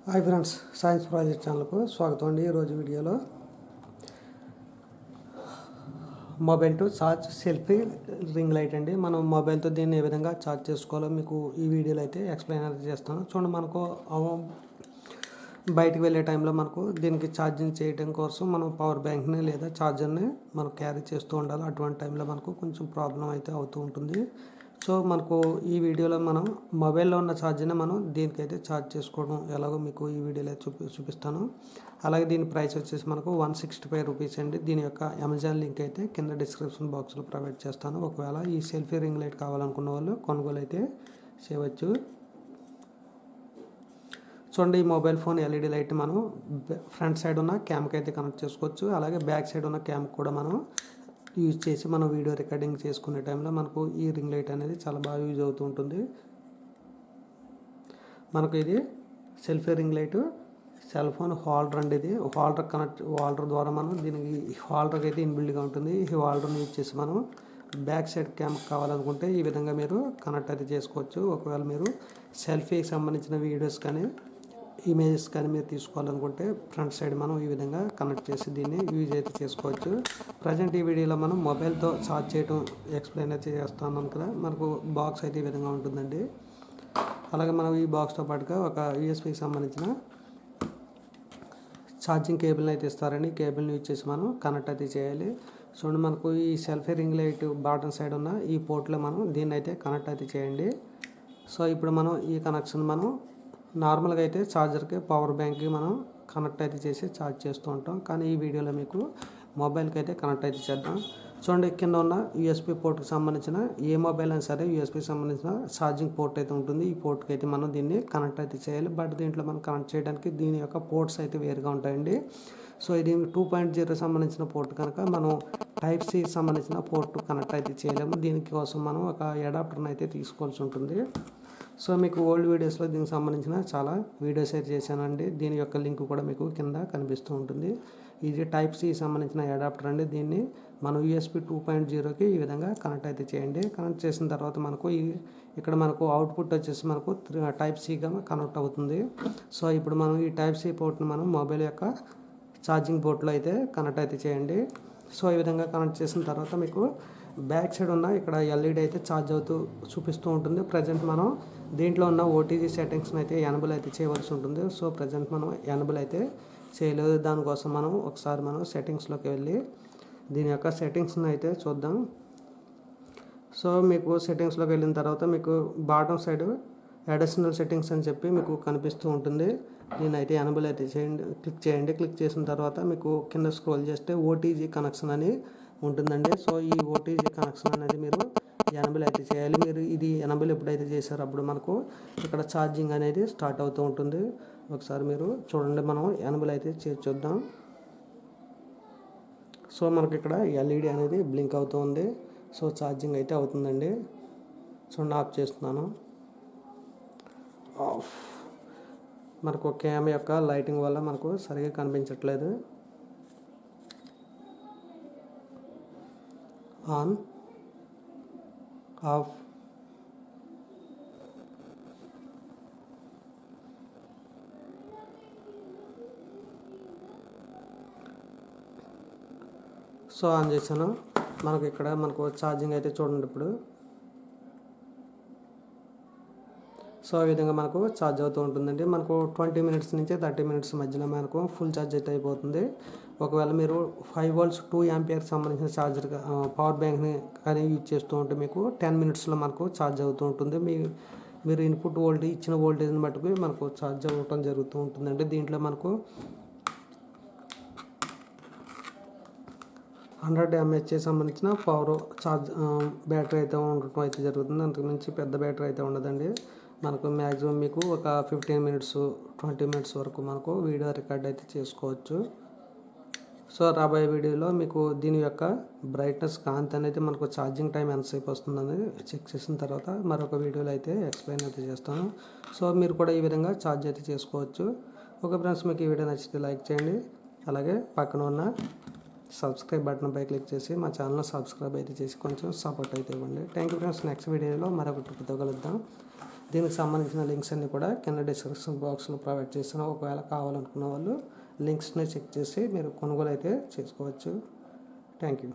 Hi friends, science project ఛానల్కు స్వాగతం అండి. ఈరోజు వీడియోలో mobile to charge selfie ring light అండి. మనం మొబైల్తో దీన్ని ఏ విధంగా ఛార్జ్ చేసుకోవాలో మీకు ఈ వీడియోలో అయితే ఎక్స్ప్లెయిన్ అయితే చేస్తాను. చూడండి, మనకు బయటికి వెళ్ళే టైంలో మనకు దీనికి ఛార్జింగ్ చేయడం కోసం మనం పవర్ బ్యాంక్ని లేదా ఛార్జర్ని మనం క్యారీ చేస్తూ ఉండాలి. అటువంటి టైంలో మనకు కొంచెం ప్రాబ్లం అయితే అవుతూ ఉంటుంది. సో మనకు ఈ వీడియోలో మనం మొబైల్లో ఉన్న ఛార్జర్ని మనం దీనికైతే ఛార్జ్ చేసుకోవడం ఎలాగో మీకు ఈ వీడియోలో చూపిస్తాను. అలాగే దీని ప్రైస్ వచ్చేసి మనకు 165 రూపీస్ అండి. దీని యొక్క అమెజాన్ లింక్ అయితే కింద డిస్క్రిప్షన్ బాక్స్లో ప్రొవైడ్ చేస్తాను. ఒకవేళ ఈ సెల్ఫీ రింగ్ లైట్ కావాలనుకున్న వాళ్ళు కొనుగోలు అయితే చేయవచ్చు. చూడండి, ఈ మొబైల్ ఫోన్ ఎల్ఈడి లైట్ మనం ఫ్రంట్ సైడ్ ఉన్న క్యామ్కి అయితే కనెక్ట్ చేసుకోవచ్చు. అలాగే బ్యాక్ సైడ్ ఉన్న క్యామ్ కూడా మనం యూజ్ చేసి మనం వీడియో రికార్డింగ్ చేసుకునే టైంలో మనకు ఈ రింగ్ లైట్ అనేది చాలా బాగా యూజ్ అవుతూ ఉంటుంది. మనకు ఇది selfie ring light cell phone holder అండి. ఇది హోల్డర్ ద్వారా మనం దీనికి హోల్డర్కి అయితే ఇన్బిల్డ్గా ఉంటుంది. ఈ హోల్డర్ని యూజ్ చేసి మనం బ్యాక్ సైడ్ క్యామ్ కావాలనుకుంటే ఈ విధంగా మీరు కనెక్ట్ అయితే చేసుకోవచ్చు. ఒకవేళ మీరు సెల్ఫీకి సంబంధించిన వీడియోస్ కానీ ఇమేజెస్ కానీ మీరు తీసుకోవాలనుకుంటే ఫ్రంట్ సైడ్ మనం ఈ విధంగా కనెక్ట్ చేసి దీన్ని యూజ్ అయితే చేసుకోవచ్చు. ప్రజెంట్ ఈ వీడియోలో మనం మొబైల్తో ఛార్జ్ చేయడం ఎక్స్ప్లెయిన్ అయితే చేస్తున్నాం కదా. మనకు బాక్స్ అయితే ఈ విధంగా ఉంటుందండి. అలాగే మనం ఈ బాక్స్తో పాటుగా ఒక యూఎస్బీకి సంబంధించిన ఛార్జింగ్ కేబుల్ని అయితే ఇస్తారండి. కేబుల్ని యూజ్ చేసి మనం కనెక్ట్ అయితే చేయాలి. చూడండి, మనకు ఈ selfie ring light bottom side ఉన్న ఈ పోర్ట్లో మనం దీన్ని అయితే కనెక్ట్ అయితే చేయండి. సో ఇప్పుడు మనం ఈ కనెక్షన్ మనం నార్మల్గా అయితే ఛార్జర్కి పవర్ బ్యాంక్కి మనం కనెక్ట్ అయితే చేసి ఛార్జ్ చేస్తూ ఉంటాం. కానీ ఈ వీడియోలో మీకు మొబైల్కి అయితే కనెక్ట్ అయితే చేద్దాం. చూడండి, కింద ఉన్న యూఎస్బీ పోర్ట్కి సంబంధించిన ఏ మొబైల్ అయినా సరే యూఎస్బీకి సంబంధించిన ఛార్జింగ్ పోర్ట్ అయితే ఉంటుంది. ఈ పోర్ట్కి అయితే మనం దీన్ని కనెక్ట్ అయితే చేయాలి. బట్ దీంట్లో మనం కనెక్ట్ చేయడానికి దీని యొక్క పోర్ట్స్ అయితే వేరుగా ఉంటాయండి. సో ఇది 2.0 సంబంధించిన పోర్ట్ కనుక మనం టైప్ సి సంబంధించిన పోర్ట్ కనెక్ట్ అయితే చేయలేము. దీనికోసం మనం ఒక అడాప్టర్ని అయితే తీసుకోవాల్సి ఉంటుంది. సో మీకు ఓల్డ్ వీడియోస్లో దీనికి సంబంధించిన చాలా వీడియోస్ అయితే చేశానండి. దీని యొక్క లింక్ కూడా మీకు కింద కనిపిస్తూ ఉంటుంది. ఇది టైప్ సి సంబంధించిన అడాప్టర్ అండి. దీన్ని మనం యూఎస్బీ 2.0కి ఈ విధంగా కనెక్ట్ అయితే చేయండి. కనెక్ట్ చేసిన తర్వాత మనకు ఇక్కడ మనకు అవుట్పుట్ వచ్చేసి మనకు టైప్ సిగా కనెక్ట్ అవుతుంది. సో ఇప్పుడు మనం ఈ టైప్ సి పోర్ట్ని మనం మొబైల్ యొక్క ఛార్జింగ్ పోర్ట్లో అయితే కనెక్ట్ అయితే చేయండి. సో ఈ విధంగా కనెక్ట్ చేసిన తర్వాత మీకు బ్యాక్ సైడ్ ఉన్న ఇక్కడ ఎల్ఈడి అయితే ఛార్జ్ అవుతూ చూపిస్తూ ఉంటుంది. ప్రజెంట్ మనం దీంట్లో ఉన్న ఓటీజీ సెట్టింగ్స్ని అయితే ఎనబుల్ అయితే చేయవలసి ఉంటుంది. సో ప్రజెంట్ మనం ఎనబుల్ అయితే చేయలేదు. దానికోసం మనం ఒకసారి మనం సెట్టింగ్స్లోకి వెళ్ళి దీని యొక్క సెట్టింగ్స్ని అయితే చూద్దాం. సో మీకు సెట్టింగ్స్లోకి వెళ్ళిన తర్వాత మీకు బాటమ్ సైడ్ అడిషనల్ సెట్టింగ్స్ అని చెప్పి మీకు కనిపిస్తూ ఉంటుంది. దీన్ని అయితే ఎనబుల్ అయితే క్లిక్ చేయండి. క్లిక్ చేసిన తర్వాత మీకు కింద స్క్రోల్ చేస్తే ఓటీజీ కనెక్షన్ అని ఉంటుందండి. సో ఈ ఓటీజీ కనెక్షన్ అనేది మీరు ఎనబుల్ అయితే చేయాలి. మీరు ఇది ఎనబుల్ ఎప్పుడైతే చేశారో అప్పుడు మనకు ఇక్కడ ఛార్జింగ్ అనేది స్టార్ట్ అవుతూ ఉంటుంది. ఒకసారి మీరు చూడండి, మనం ఎనబుల్ అయితే చూద్దాం. సో మనకి ఇక్కడ ఎల్ఈడి అనేది బ్లింక్ అవుతూ ఉంది. సో ఛార్జింగ్ అయితే అవుతుందండి. చూడండి, ఆఫ్ చేస్తున్నాను. ఆఫ్. మనకు క్యామ్ యొక్క లైటింగ్ వల్ల మనకు సరిగా కనిపించట్లేదు. On, of. సో ఆన్ చేశాను. మనకు ఇక్కడ ఛార్జింగ్ అయితే చూడండి ఇప్పుడు. సో ఈ విధంగా మనకు ఛార్జ్ అవుతూ ఉంటుందండి. మనకు 20 మినిట్స్ నుంచి 30 మినిట్స్ మధ్యలో మనకు ఫుల్ ఛార్జ్ అయితే అయిపోతుంది. ఒకవేళ మీరు 5 volts 2 amps సంబంధించిన ఛార్జర్ పవర్ బ్యాంక్ని కానీ యూజ్ చేస్తూ ఉంటే మీకు 10 మినిట్స్లో మనకు ఛార్జ్ అవుతూ ఉంటుంది. మీరు ఇన్పుట్ వోల్టేజ్ ఇచ్చిన వోల్టేజ్ని బట్టి మనకు ఛార్జ్ అవ్వటం జరుగుతూ ఉంటుందండి. దీంట్లో మనకు 100 mAh సంబంధించిన పవర్ ఛార్జ్ బ్యాటరీ అయితే ఉండటం అయితే జరుగుతుంది. అంతకుమించి పెద్ద బ్యాటరీ అయితే ఉండదండి. మనకు మ్యాక్సిమం మీకు ఒక 15 మినిట్స్ 20 మినిట్స్ వరకు మనకు వీడియో రికార్డ్ అయితే చేసుకోవచ్చు. సో రాబోయే వీడియోలో మీకు దీని యొక్క బ్రైట్నెస్ కాంతి అనేది మనకు ఛార్జింగ్ టైం ఎంతసేపు వస్తుందని చెక్ చేసిన తర్వాత మరొక వీడియోలో అయితే ఎక్స్ప్లెయిన్ అయితే చేస్తాను. సో మీరు కూడా ఈ విధంగా ఛార్జ్ అయితే చేసుకోవచ్చు. ఓకే ఫ్రెండ్స్, మీకు ఈ వీడియో నచ్చితే లైక్ చేయండి. అలాగే పక్కన ఉన్న సబ్స్క్రైబ్ బటన్పై క్లిక్ చేసి మా ఛానల్ సబ్స్క్రైబ్ అయితే చేసి కొంచెం సపోర్ట్ అయితే ఇవ్వండి. Thank you friends. నెక్స్ట్ వీడియోలో మరొక టిప్తో కలుద్దాం. దీనికి సంబంధించిన లింక్స్ అన్నీ కూడా కింద డిస్క్రిప్షన్ బాక్స్లో ప్రొవైడ్ చేసిన ఒకవేళ కావాలనుకున్న వాళ్ళు లింక్స్ని చెక్ చేసి మీరు కొనుగోలు అయితే చేసుకోవచ్చు. Thank you.